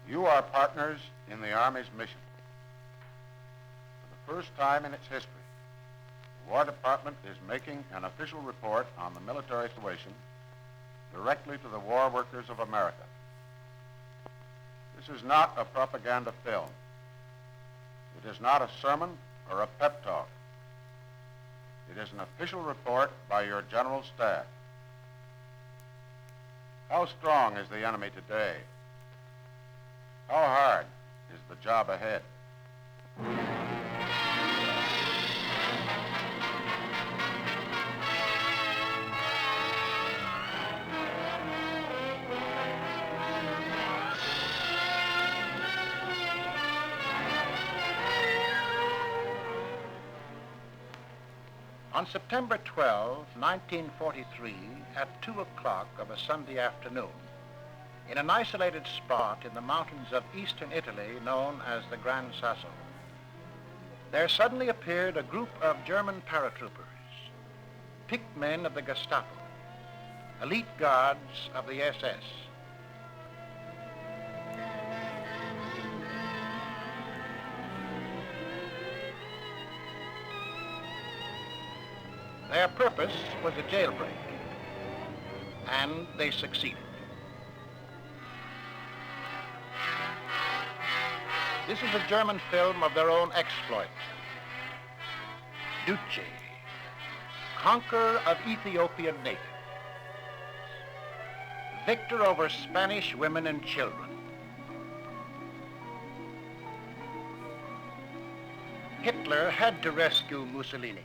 You are partners in the Army's mission. For the first time in its history, the War Department is making an official report on the military situation directly to the war workers of America. This is not a propaganda film. It is not a sermon or a pep talk. It is an official report by your General Staff. How strong is the enemy today? How hard is the job ahead? On September 12, 1943, at 2 o'clock of a Sunday afternoon, in an isolated spot in the mountains of eastern Italy known as the Gran Sasso, there suddenly appeared a group of German paratroopers, picked men of the Gestapo, elite guards of the SS. Their purpose was a jailbreak, and they succeeded. This is a German film of their own exploit. Duce, conqueror of Ethiopian natives, victor over Spanish women and children. Hitler had to rescue Mussolini,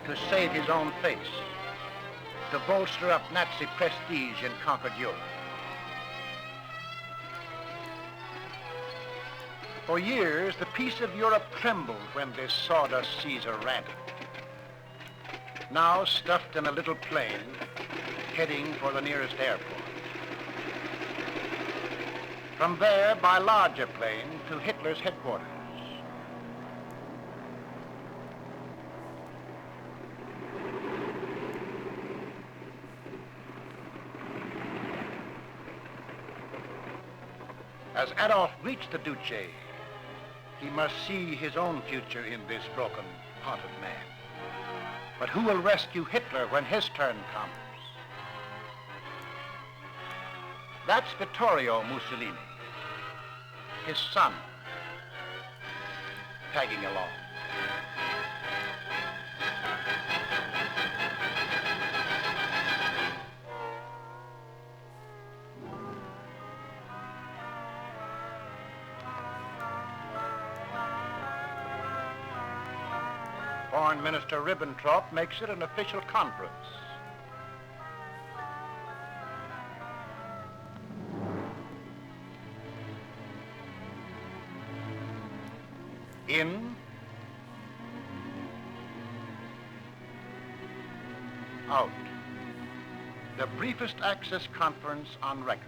to save his own face, to bolster up Nazi prestige in conquered Europe. For years, the peace of Europe trembled when this sawdust Caesar landed. Now stuffed in a little plane, heading for the nearest airport. From there, by larger plane, to Hitler's headquarters. As Adolf reached the Duce, he must see his own future in this broken, haunted man. But who will rescue Hitler when his turn comes? That's Vittorio Mussolini, his son, tagging along. Foreign Minister Ribbentrop makes it an official conference. In, out. The briefest Axis conference on record.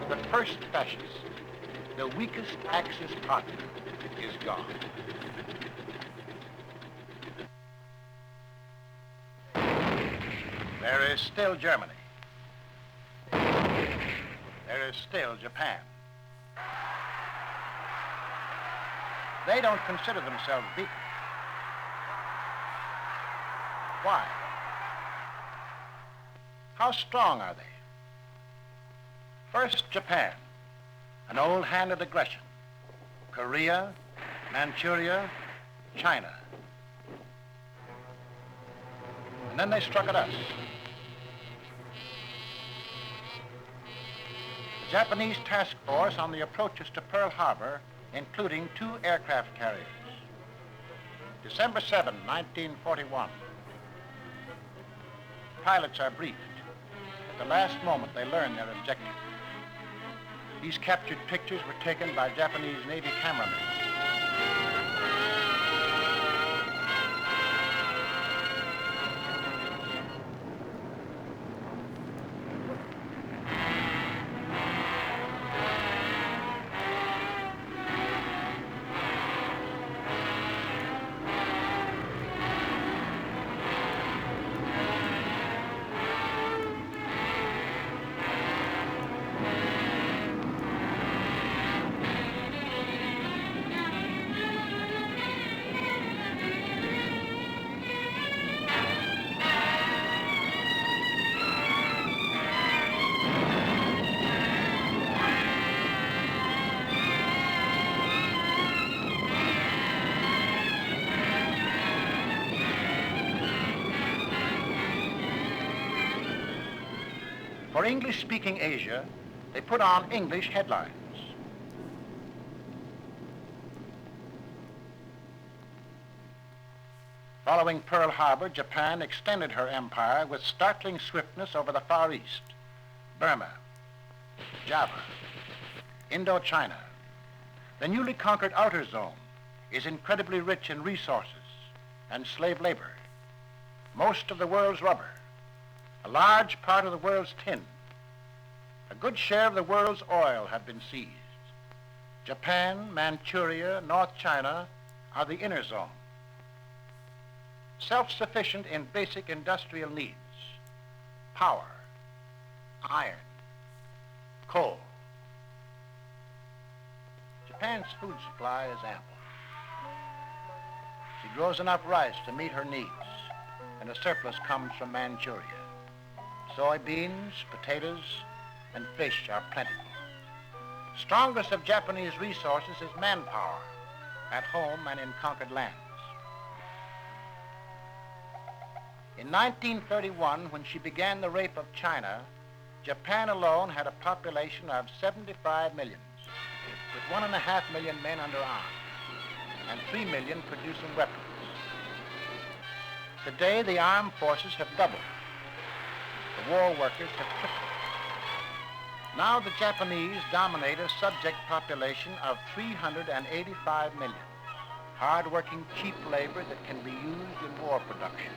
The first fascist, the weakest Axis partner, is gone. There is still Germany. There is still Japan. They don't consider themselves beaten. Why? How strong are they? First, Japan, an old hand at aggression. Korea, Manchuria, China. And then they struck at us. The Japanese task force on the approaches to Pearl Harbor, including 2 aircraft carriers. December 7, 1941. Pilots are briefed. At the last moment, they learn their objective. These captured pictures were taken by Japanese Navy cameramen. For English-speaking Asia, they put on English headlines. Following Pearl Harbor, Japan extended her empire with startling swiftness over the Far East, Burma, Java, Indochina. The newly conquered outer zone is incredibly rich in resources and slave labor, most of the world's rubber, a large part of the world's tin. A good share of the world's oil have been seized. Japan, Manchuria, North China are the inner zone. Self-sufficient in basic industrial needs, power, iron, coal. Japan's food supply is ample. She grows enough rice to meet her needs, and a surplus comes from Manchuria. Soybeans, potatoes, and fish are plentiful. Strongest of Japanese resources is manpower, at home and in conquered lands. In 1931, when she began the rape of China, Japan alone had a population of 75 million, with 1.5 million men under arms and 3 million producing weapons. Today, the armed forces have doubled. The war workers have tripled. Now the Japanese dominate a subject population of 385 million, hard-working, cheap labor that can be used in war production.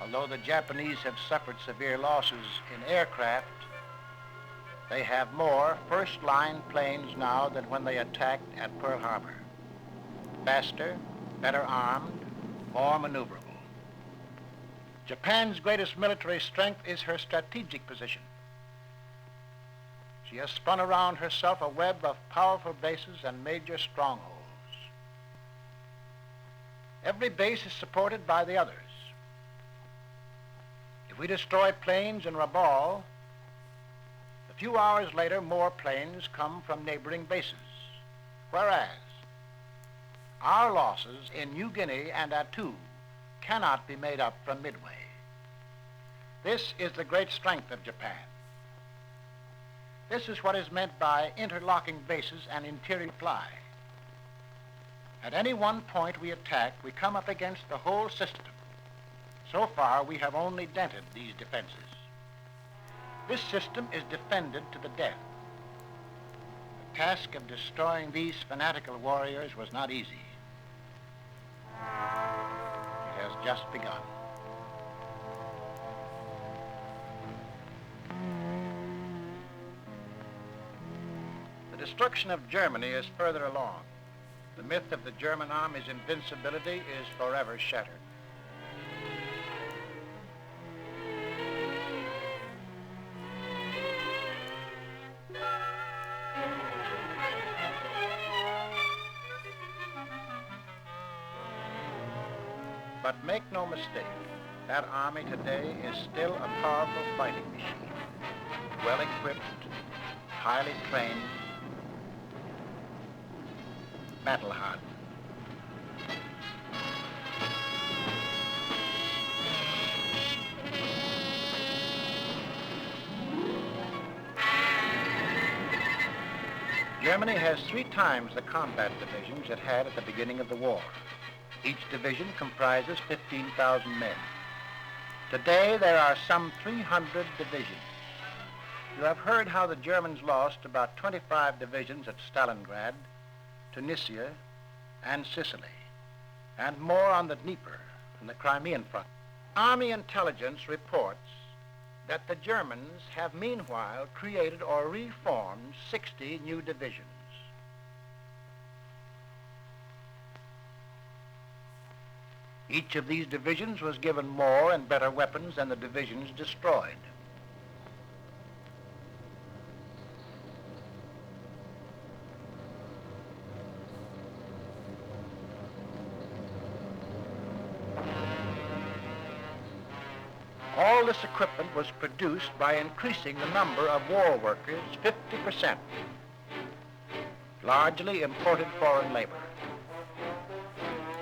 Although the Japanese have suffered severe losses in aircraft, they have more first-line planes now than when they attacked at Pearl Harbor. Faster, better armed, more maneuverable. Japan's greatest military strength is her strategic position. She has spun around herself a web of powerful bases and major strongholds. Every base is supported by the others. If we destroy planes in Rabaul, a few hours later more planes come from neighboring bases. Whereas our losses in New Guinea and Attu cannot be made up from Midway. This is the great strength of Japan. This is what is meant by interlocking bases and interior supply. At any one point we attack, we come up against the whole system. So far, we have only dented these defenses. This system is defended to the death. The task of destroying these fanatical warriors was not easy. It has just begun. The destruction of Germany is further along. The myth of the German army's invincibility is forever shattered. But make no mistake, that army today is still a powerful fighting machine, well equipped, highly trained, battle hardened. Germany has 3 times the combat divisions it had at the beginning of the war. Each division comprises 15,000 men. Today, there are some 300 divisions. You have heard how the Germans lost about 25 divisions at Stalingrad, Tunisia, and Sicily, and more on the Dnieper and the Crimean front. Army intelligence reports that the Germans have meanwhile created or reformed 60 new divisions. Each of these divisions was given more and better weapons than the divisions destroyed. All this equipment was produced by increasing the number of war workers 50%, largely imported foreign labor.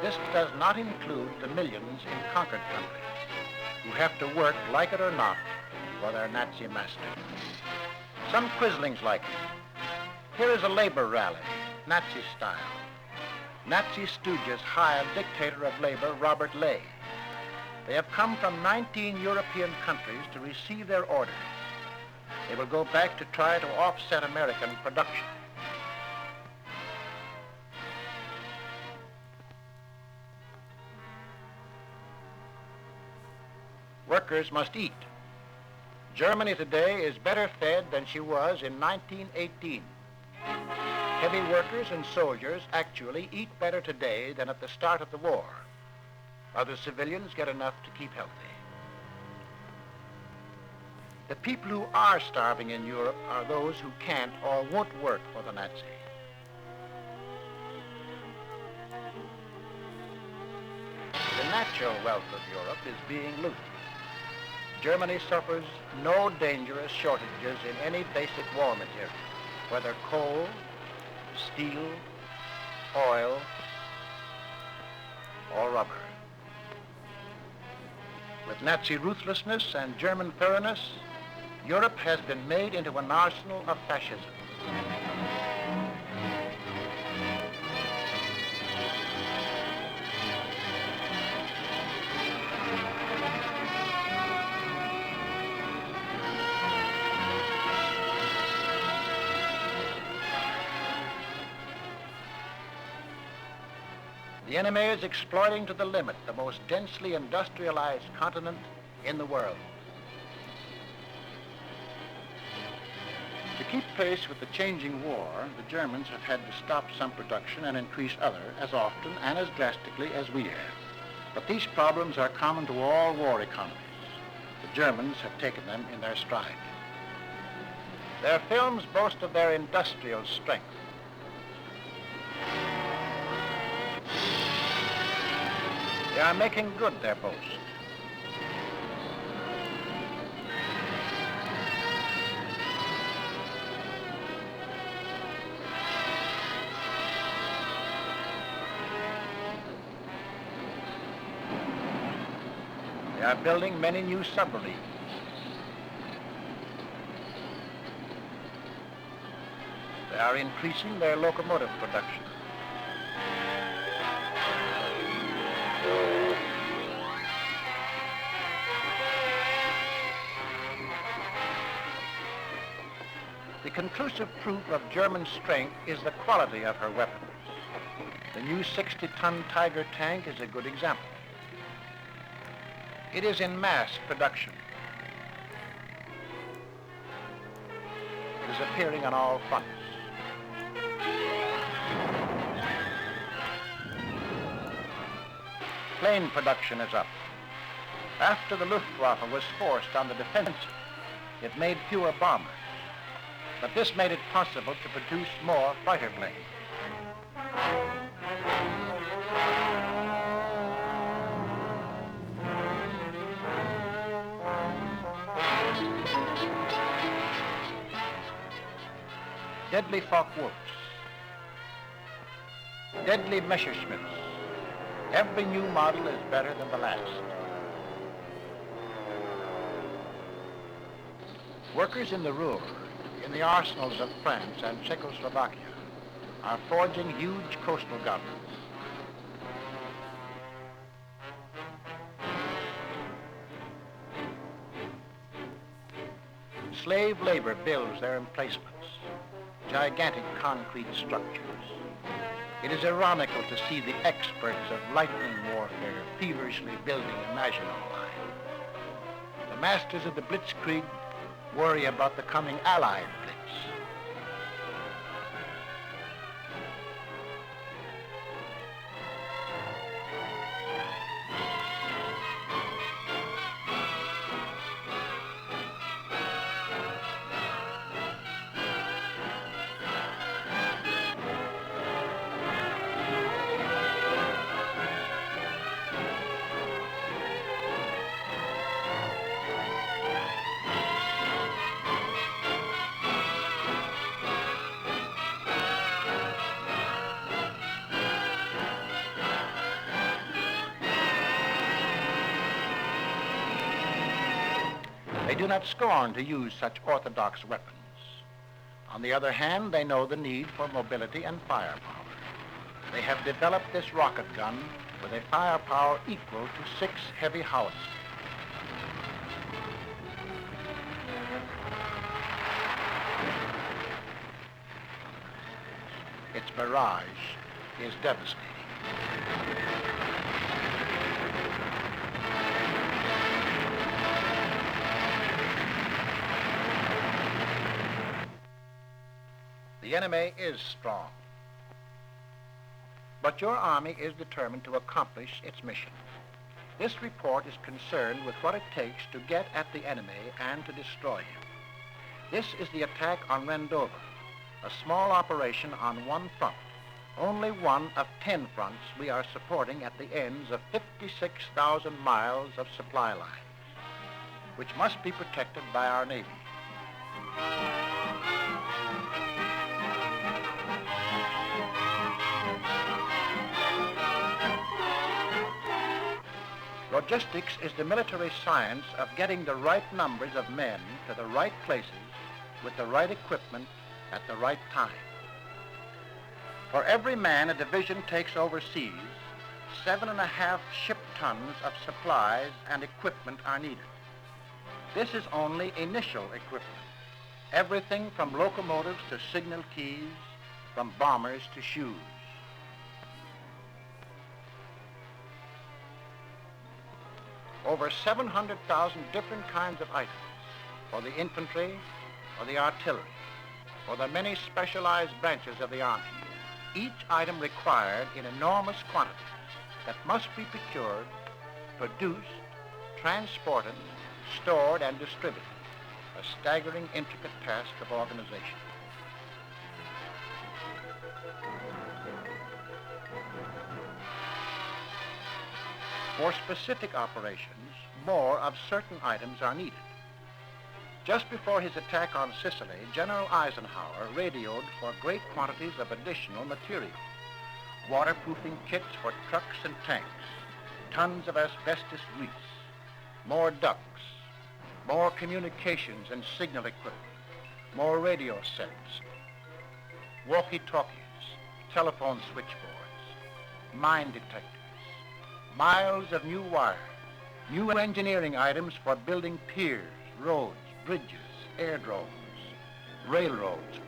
This does not include the millions in conquered countries who have to work, like it or not, for their Nazi master. Some quislings like it. Here is a labor rally, Nazi style. Nazi stooges hire dictator of labor Robert Ley. They have come from 19 European countries to receive their orders. They will go back to try to offset American production. Workers must eat. Germany today is better fed than she was in 1918. Heavy workers and soldiers actually eat better today than at the start of the war. Other civilians get enough to keep healthy. The people who are starving in Europe are those who can't or won't work for the Nazi. The natural wealth of Europe is being looted. Germany suffers no dangerous shortages in any basic war material, whether coal, steel, oil, or rubber. With Nazi ruthlessness and German thoroughness, Europe has been made into an arsenal of fascism. The enemy is exploiting to the limit the most densely industrialized continent in the world. To keep pace with the changing war, the Germans have had to stop some production and increase other as often and as drastically as we have. But these problems are common to all war economies. The Germans have taken them in their stride. Their films boast of their industrial strength. They are making good their boast. They are building many new submarines. They are increasing their locomotive production. The conclusive proof of German strength is the quality of her weapons. The new 60-ton Tiger tank is a good example. It is in mass production. It is appearing on all fronts. Plane production is up. After the Luftwaffe was forced on the defensive, it made fewer bombers. But this made it possible to produce more fighter planes. Deadly Focke-Wulfs, deadly Messerschmitts. Every new model is better than the last. Workers in the Ruhr, in the arsenals of France and Czechoslovakia, are forging huge coastal guns. Slave labor builds their emplacements, gigantic concrete structures. It is ironical to see the experts of lightning warfare feverishly building a Maginot Line. The masters of the Blitzkrieg worry about the coming Allied Blitz. They do not scorn to use such orthodox weapons. On the other hand, they know the need for mobility and firepower. They have developed this rocket gun with a firepower equal to 6 heavy howitzers. Its barrage is devastating. The enemy is strong, but your Army is determined to accomplish its mission. This report is concerned with what it takes to get at the enemy and to destroy him. This is the attack on Rendover, a small operation on one front, only one of 10 fronts we are supporting at the ends of 56,000 miles of supply lines, which must be protected by our Navy. Logistics is the military science of getting the right numbers of men to the right places with the right equipment at the right time. For every man a division takes overseas, 7.5 ship tons of supplies and equipment are needed. This is only initial equipment. Everything from locomotives to signal keys, from bombers to shoes. Over 700,000 different kinds of items for the infantry, for the artillery, for the many specialized branches of the Army. Each item required in enormous quantities that must be procured, produced, transported, stored, and distributed. A staggering, intricate task of organization. For specific operations, more of certain items are needed. Just before his attack on Sicily, General Eisenhower radioed for great quantities of additional material. Waterproofing kits for trucks and tanks, tons of asbestos grease, more ducts, more communications and signal equipment, more radio sets, walkie-talkies, telephone switchboards, mine detectors, miles of new wire, new engineering items for building piers, roads, bridges, airdromes, railroads,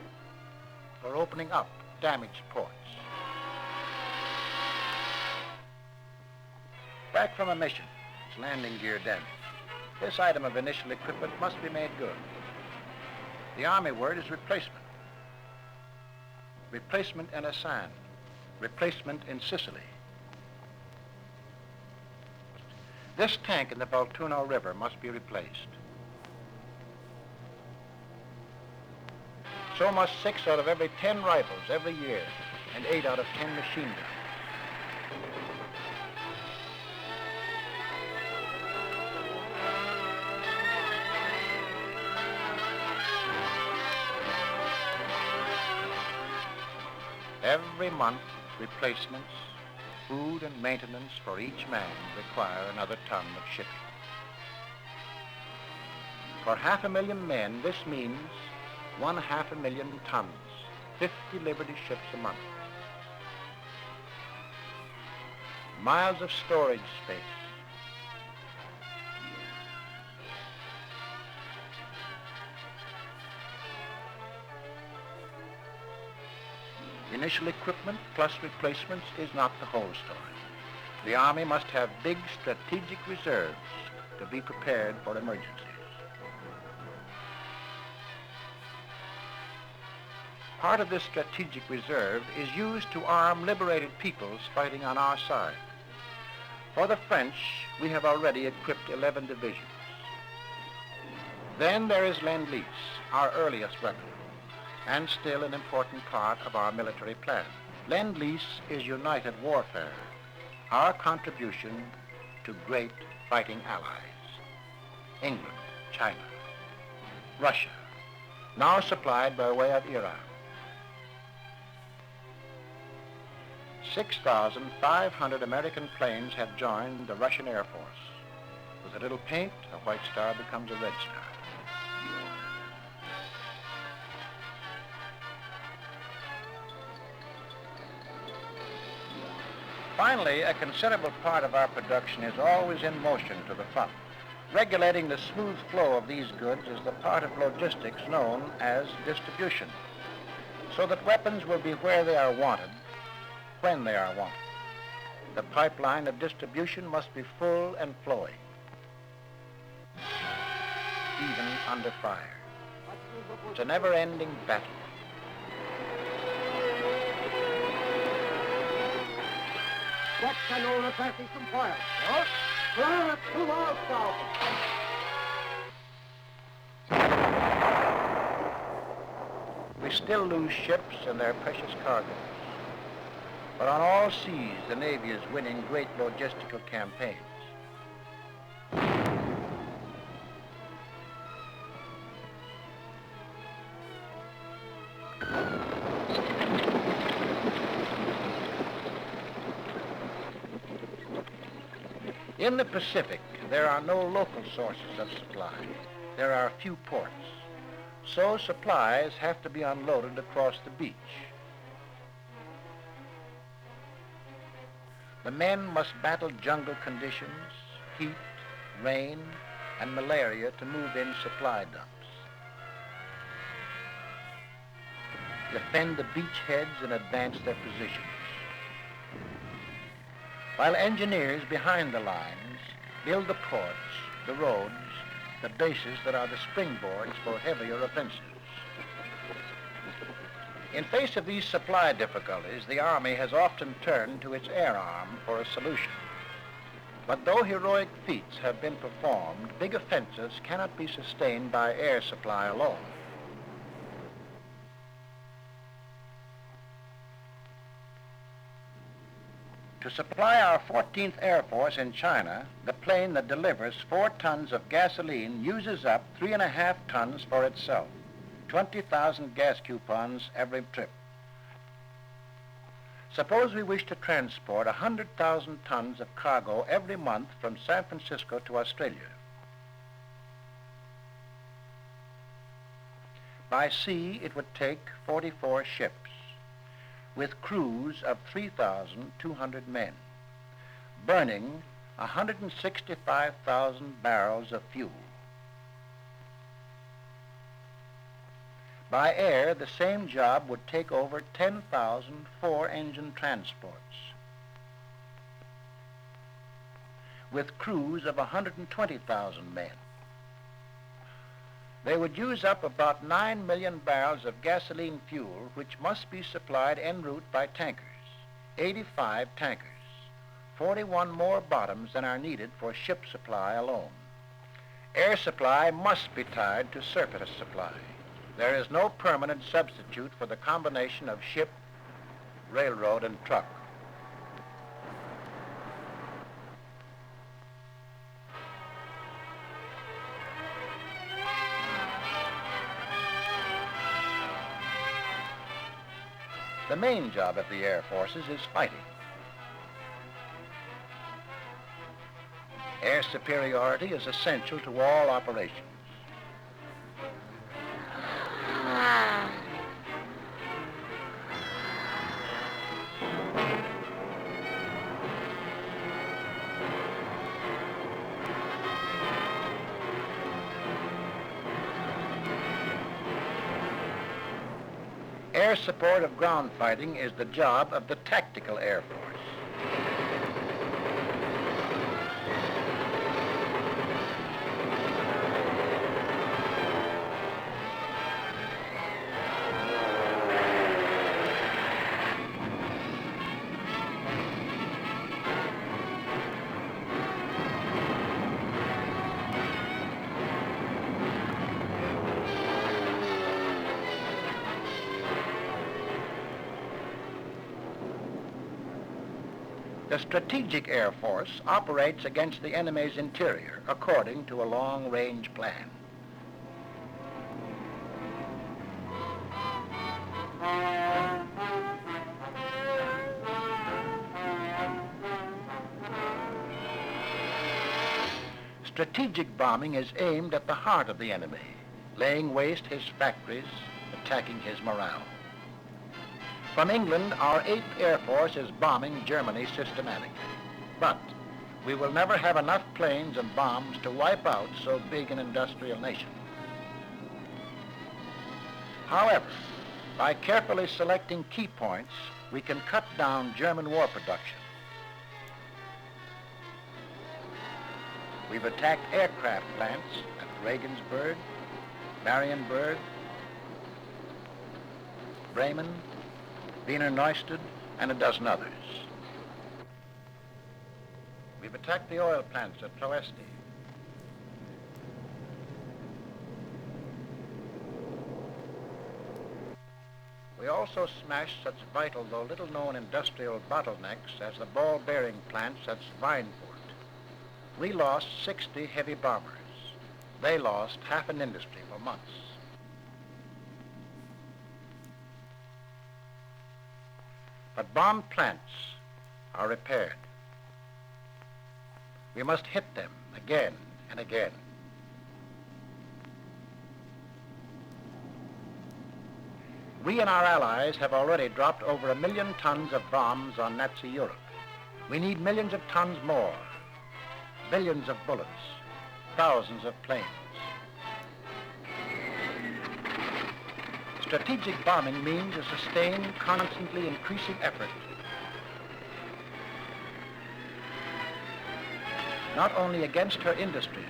for opening up damaged ports. Back from a mission, its landing gear damaged. This item of initial equipment must be made good. The Army word is replacement. Replacement in Assan. Replacement in Sicily. This tank in the Volturno River must be replaced. So must 6 out of every 10 rifles every year, and 8 out of 10 machine guns. Every month, replacements, food and maintenance for each man require another ton of shipping. For 500,000 men, this means 500,000 tons, 50 Liberty ships a month. Miles of storage space. Initial equipment plus replacements is not the whole story. The Army must have big strategic reserves to be prepared for emergencies. Part of this strategic reserve is used to arm liberated peoples fighting on our side. For the French, we have already equipped 11 divisions. Then there is Lend-Lease, our earliest weapon, and still an important part of our military plan. Lend-Lease is united warfare, our contribution to great fighting allies. England, China, Russia, now supplied by way of Iran. 6,500 American planes have joined the Russian Air Force, with a little paint, a white star becomes a red star. Finally, a considerable part of our production is always in motion to the front. Regulating the smooth flow of these goods is the part of logistics known as distribution, so that weapons will be where they are wanted, when they are wanted. The pipeline of distribution must be full and flowing, even under fire. It's a never-ending battle. What can all the passage from fire? What? Fire to our south. We still lose ships and their precious cargoes. But on all seas, the Navy is winning great logistical campaigns. In the Pacific, there are no local sources of supply. There are few ports. So supplies have to be unloaded across the beach. The men must battle jungle conditions, heat, rain, and malaria to move in supply dumps. Defend the beachheads and advance their positions. While engineers behind the lines build the ports, the roads, the bases that are the springboards for heavier offensives. In face of these supply difficulties, the Army has often turned to its air arm for a solution. But though heroic feats have been performed, big offensives cannot be sustained by air supply alone. To supply our 14th Air Force in China, the plane that delivers 4 tons of gasoline uses up 3.5 tons for itself, 20,000 gas coupons every trip. Suppose we wish to transport 100,000 tons of cargo every month from San Francisco to Australia. By sea, it would take 44 ships, with crews of 3,200 men, burning 165,000 barrels of fuel. By air, the same job would take over 10,000 four-engine transports, with crews of 120,000 men. They would use up about 9 million barrels of gasoline fuel, which must be supplied en route by tankers, 85 tankers, 41 more bottoms than are needed for ship supply alone. Air supply must be tied to surface supply. There is no permanent substitute for the combination of ship, railroad, and truck. The main job of the Air Forces is fighting. Air superiority is essential to all operations. Air support of ground fighting is the job of the Tactical Air Force. The Strategic Air Force operates against the enemy's interior according to a long-range plan. Strategic bombing is aimed at the heart of the enemy, laying waste his factories, attacking his morale. From England, our 8th Air Force is bombing Germany systematically. But we will never have enough planes and bombs to wipe out so big an industrial nation. However, by carefully selecting key points, we can cut down German war production. We've attacked aircraft plants at Regensburg, Marienburg, Bremen, Wiener Neustadt, and a dozen others. We've attacked the oil plants at Ploesti. We also smashed such vital, though little-known industrial bottlenecks as the ball bearing plants at Schweinfurt. We lost 60 heavy bombers. They lost half an industry for months. But bombed plants are repaired. We must hit them again and again. We and our allies have already dropped over 1 million tons of bombs on Nazi Europe. We need millions of tons more, billions of bullets, thousands of planes. Strategic bombing means a sustained, constantly increasing effort, not only against her industries,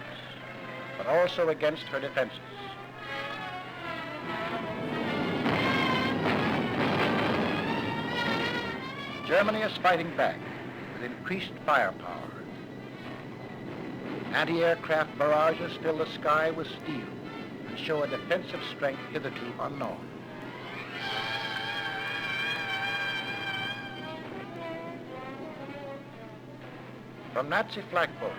but also against her defenses. Germany is fighting back with increased firepower. Anti-aircraft barrages fill the sky with steel and show a defensive strength hitherto unknown. From Nazi flak boats,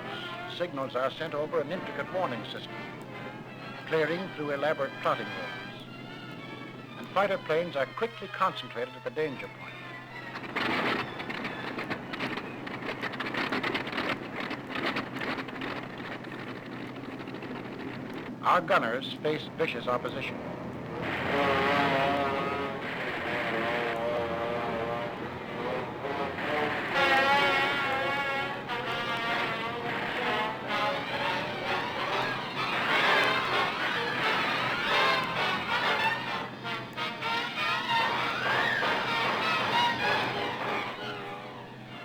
signals are sent over an intricate warning system, clearing through elaborate plotting rooms. And fighter planes are quickly concentrated at the danger point. Our gunners face vicious opposition.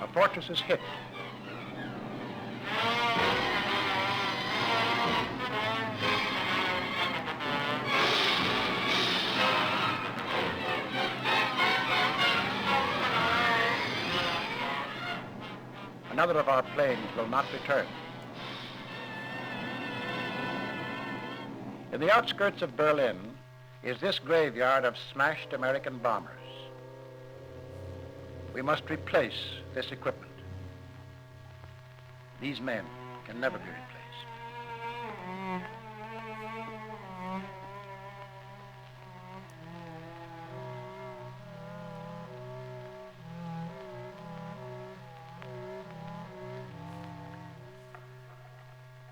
A fortress is hit. Another of our planes will not return. In the outskirts of Berlin is this graveyard of smashed American bombers. We must replace this equipment. These men can never be replaced.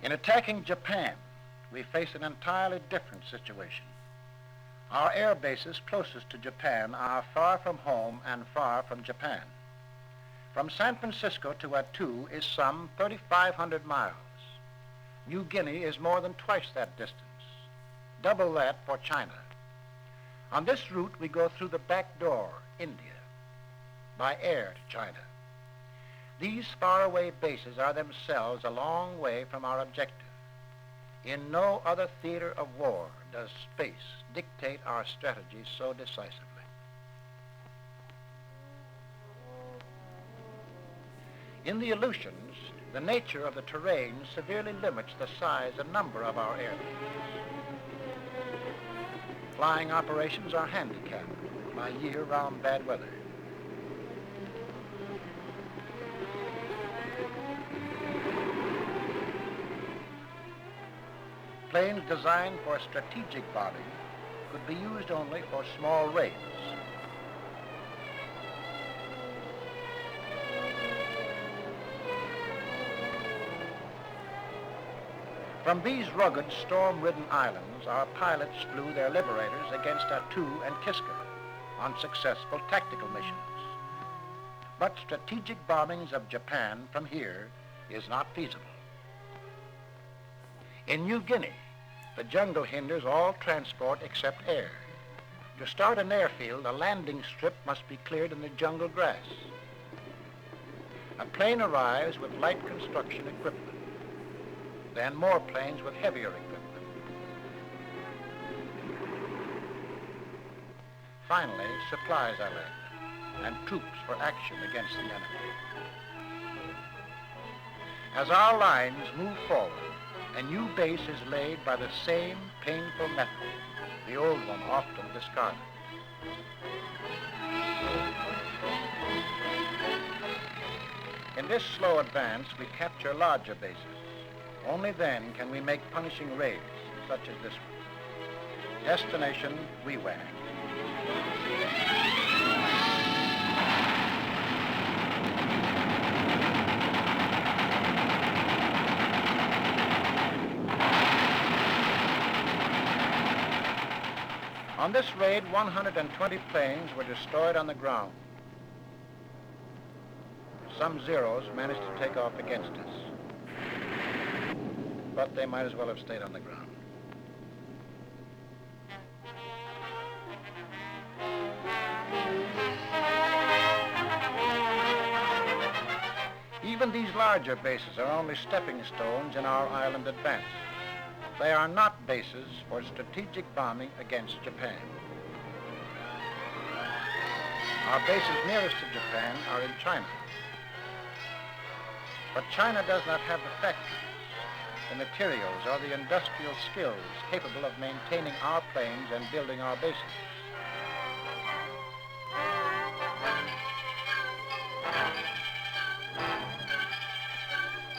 In attacking Japan, we face an entirely different situation. Our air bases closest to Japan are far from home and far from Japan. From San Francisco to Attu is some 3,500 miles. New Guinea is more than twice that distance, double that for China. On this route, we go through the back door, India, by air to China. These faraway bases are themselves a long way from our objective. In no other theater of war does space dictate our strategy so decisively. In the Aleutians, the nature of the terrain severely limits the size and number of our airplanes. Flying operations are handicapped by year-round bad weather. Planes designed for strategic bombing could be used only for small raids. From these rugged, storm-ridden islands, our pilots flew their liberators against Attu and Kiska on successful tactical missions. But strategic bombings of Japan from here is not feasible. In New Guinea, the jungle hinders all transport except air. To start an airfield, a landing strip must be cleared in the jungle grass. A plane arrives with light construction equipment, then more planes with heavier equipment. Finally, supplies are landed and troops for action against the enemy. As our lines move forward, a new base is laid by the same painful method, the old one often discarded. In this slow advance, we capture larger bases. Only then can we make punishing raids, such as this one. Destination, Wewang. On this raid, 120 planes were destroyed on the ground. Some Zeros managed to take off against us, but they might as well have stayed on the ground. Even these larger bases are only stepping stones in our island advance. They are not bases for strategic bombing against Japan. Our bases nearest to Japan are in China. But China does not have the factories, the materials, or the industrial skills capable of maintaining our planes and building our bases.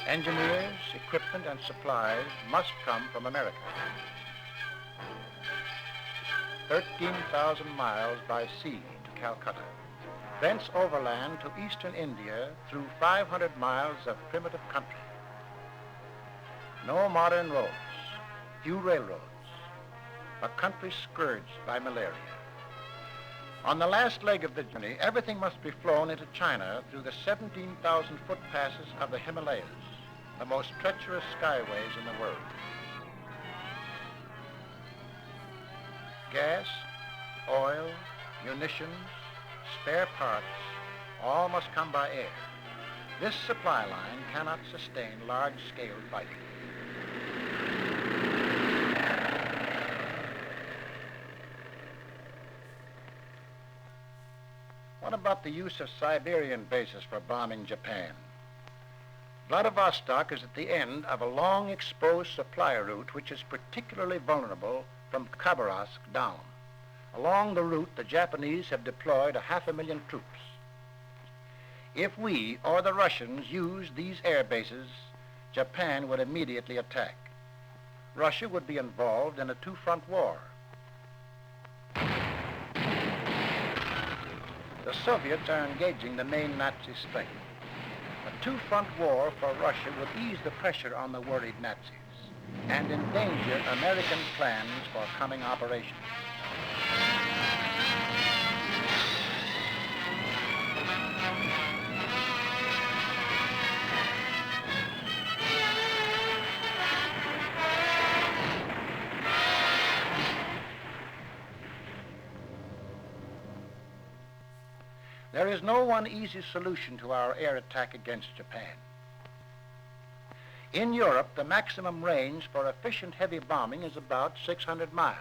Engineers, equipment, and supplies must come from America. 13,000 miles by sea to Calcutta, thence overland to eastern India through 500 miles of primitive country. No modern roads, few railroads, a country scourged by malaria. On the last leg of the journey, everything must be flown into China through the 17,000-foot passes of the Himalayas, the most treacherous skyways in the world. Gas, oil, munitions, spare parts, all must come by air. This supply line cannot sustain large-scale fighting. What about the use of Siberian bases for bombing Japan? Vladivostok is at the end of a long exposed supply route which is particularly vulnerable from Khabarovsk down. Along the route, the Japanese have deployed 500,000 troops. If we or the Russians used these air bases, Japan would immediately attack. Russia would be involved in a two-front war. The Soviets are engaging the main Nazi strength. A two-front war for Russia would ease the pressure on the worried Nazis and endanger American plans for coming operations. There is no one easy solution to our air attack against Japan. In Europe, the maximum range for efficient heavy bombing is about 600 miles.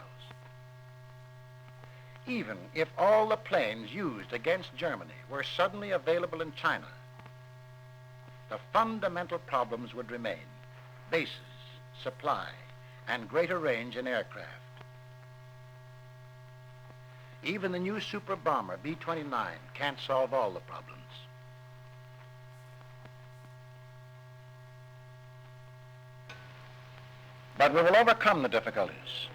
Even if all the planes used against Germany were suddenly available in China, the fundamental problems would remain: bases, supply, and greater range in aircraft. Even the new super bomber B-29 can't solve all the problems. But we will overcome the difficulties.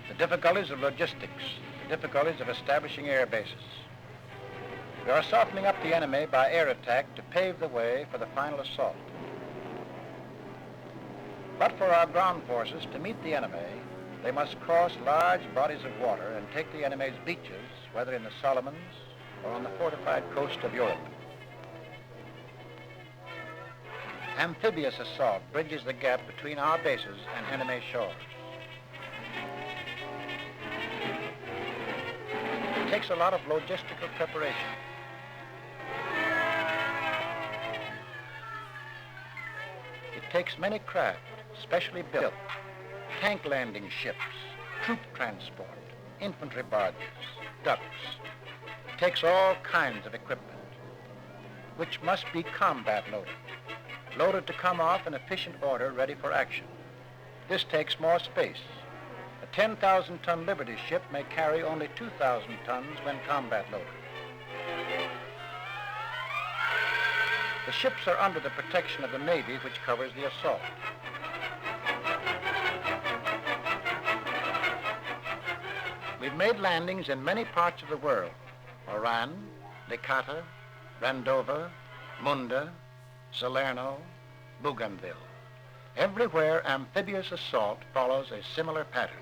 The difficulties of logistics, the difficulties of establishing air bases. We are softening up the enemy by air attack to pave the way for the final assault. But for our ground forces to meet the enemy, they must cross large bodies of water and take the enemy's beaches, whether in the Solomons or on the fortified coast of Europe. Amphibious assault bridges the gap between our bases and enemy shores. It takes a lot of logistical preparation. It takes many craft, specially built, tank landing ships, troop transport, infantry barges, ducks. It takes all kinds of equipment, which must be combat loaded to come off in efficient order, ready for action. This takes more space. A 10,000-ton Liberty ship may carry only 2,000 tons when combat loaded. The ships are under the protection of the Navy, which covers the assault. We've made landings in many parts of the world: Oran, Licata, Randova, Munda, Salerno, Bougainville. Everywhere, amphibious assault follows a similar pattern.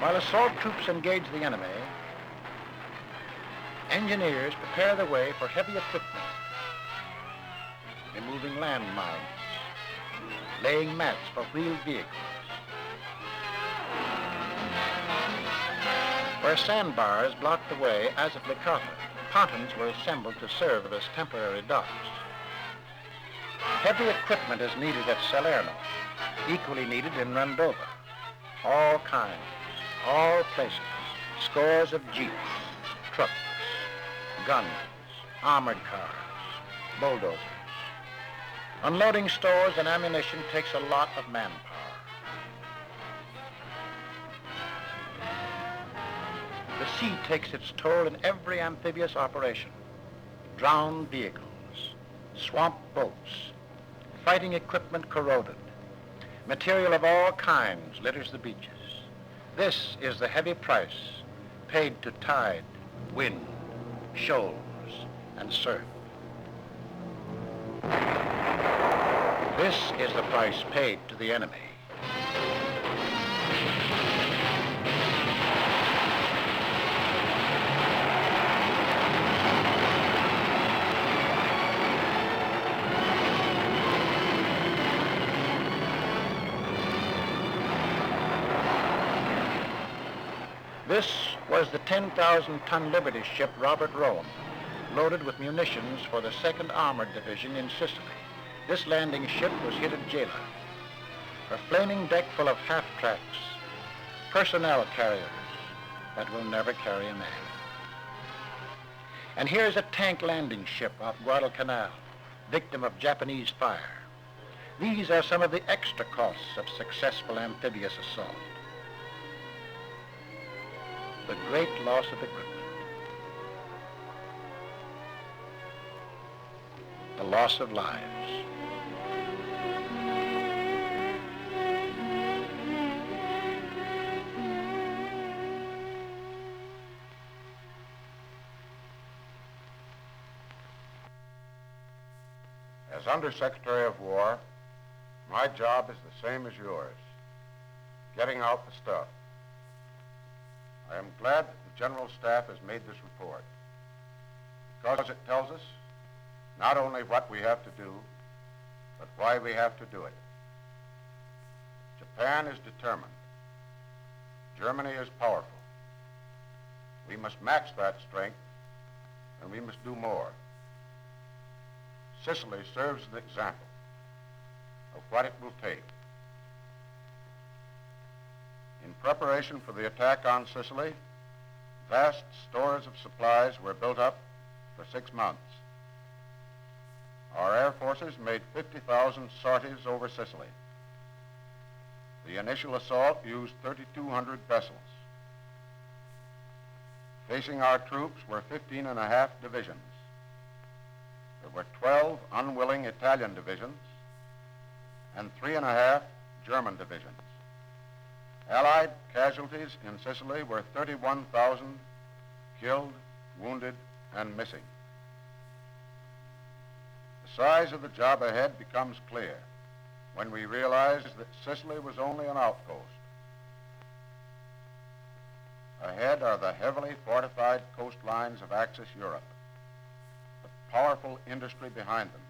While assault troops engage the enemy, engineers prepare the way for heavy equipment, removing landmines, laying mats for wheeled vehicles. Where sandbars blocked the way, as at Licata, pontons were assembled to serve as temporary docks. Heavy equipment is needed at Salerno, equally needed in Randova. All kinds, all places, scores of jeeps, trucks, guns, armored cars, bulldozers. Unloading stores and ammunition takes a lot of manpower. The sea takes its toll in every amphibious operation. Drowned vehicles, swamp boats, fighting equipment corroded. Material of all kinds litters the beaches. This is the heavy price paid to tide, wind, shoals, and surf. This is the price paid to the enemy. This was the 10,000-ton Liberty ship Robert Rome, loaded with munitions for the 2nd Armored Division in Sicily. This landing ship was hit at Gela. Her flaming deck full of half-tracks, personnel carriers that will never carry a man. And here's a tank landing ship off Guadalcanal, victim of Japanese fire. These are some of the extra costs of successful amphibious assault. The great loss of equipment. The loss of lives. As Undersecretary of War, my job is the same as yours, getting out the stuff. I am glad that the General Staff has made this report, because it tells us not only what we have to do, but why we have to do it. Japan is determined. Germany is powerful. We must match that strength, and we must do more. Sicily serves as an example of what it will take. In preparation for the attack on Sicily, vast stores of supplies were built up for 6 months. Our air forces made 50,000 sorties over Sicily. The initial assault used 3,200 vessels. Facing our troops were 15 and a half divisions. There were 12 unwilling Italian divisions and 3 and a half German divisions. Allied casualties in Sicily were 31,000 killed, wounded, and missing. The size of the job ahead becomes clear when we realize that Sicily was only an outpost. Ahead are the heavily fortified coastlines of Axis Europe, the powerful industry behind them.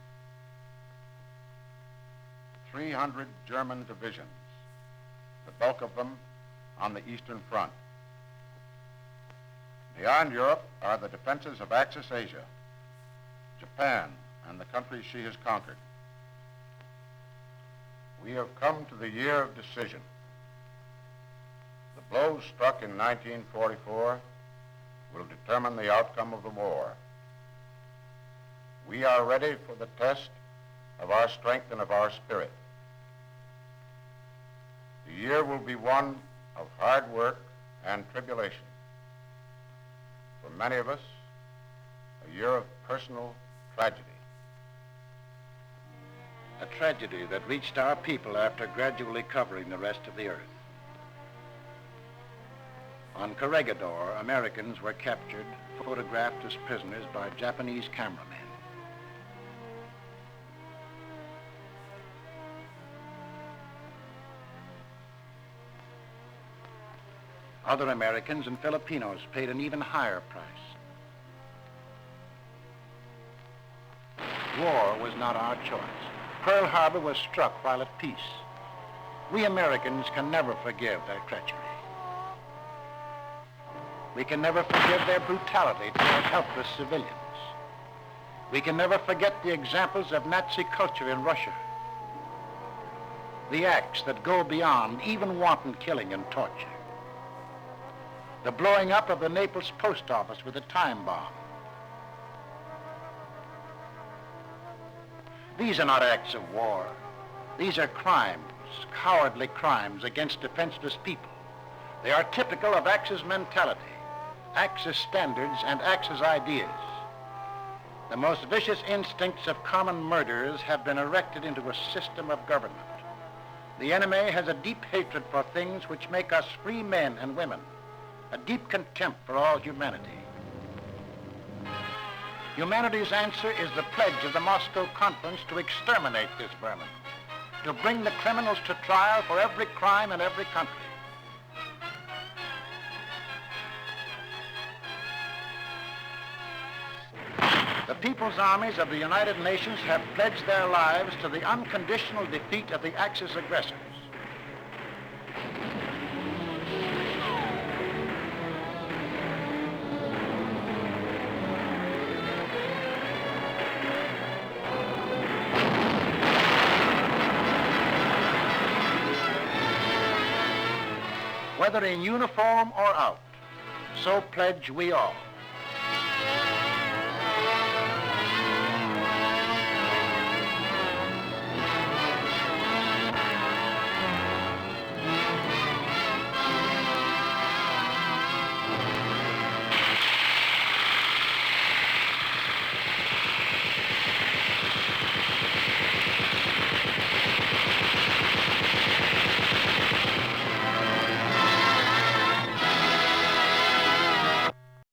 300 German divisions, the bulk of them on the Eastern Front. Beyond Europe are the defenses of Axis Asia, Japan, and the countries she has conquered. We have come to the year of decision. The blows struck in 1944 will determine the outcome of the war. We are ready for the test of our strength and of our spirit. The year will be one of hard work and tribulation. For many of us, a year of personal tragedy. A tragedy that reached our people after gradually covering the rest of the earth. On Corregidor, Americans were captured, photographed as prisoners by Japanese cameramen. Other Americans and Filipinos paid an even higher price. War was not our choice. Pearl Harbor was struck while at peace. We Americans can never forgive their treachery. We can never forgive their brutality toward helpless civilians. We can never forget the examples of Nazi culture in Russia. The acts that go beyond even wanton killing and torture. The blowing up of the Naples post office with a time bomb. These are not acts of war. These are crimes, cowardly crimes against defenseless people. They are typical of Axis mentality, Axis standards, and Axis ideas. The most vicious instincts of common murderers have been erected into a system of government. The enemy has a deep hatred for things which make us free men and women, a deep contempt for all humanity. Humanity's answer is the pledge of the Moscow Conference to exterminate this vermin, to bring the criminals to trial for every crime in every country. The People's Armies of the United Nations have pledged their lives to the unconditional defeat of the Axis aggressors. Whether in uniform or out, so pledge we all.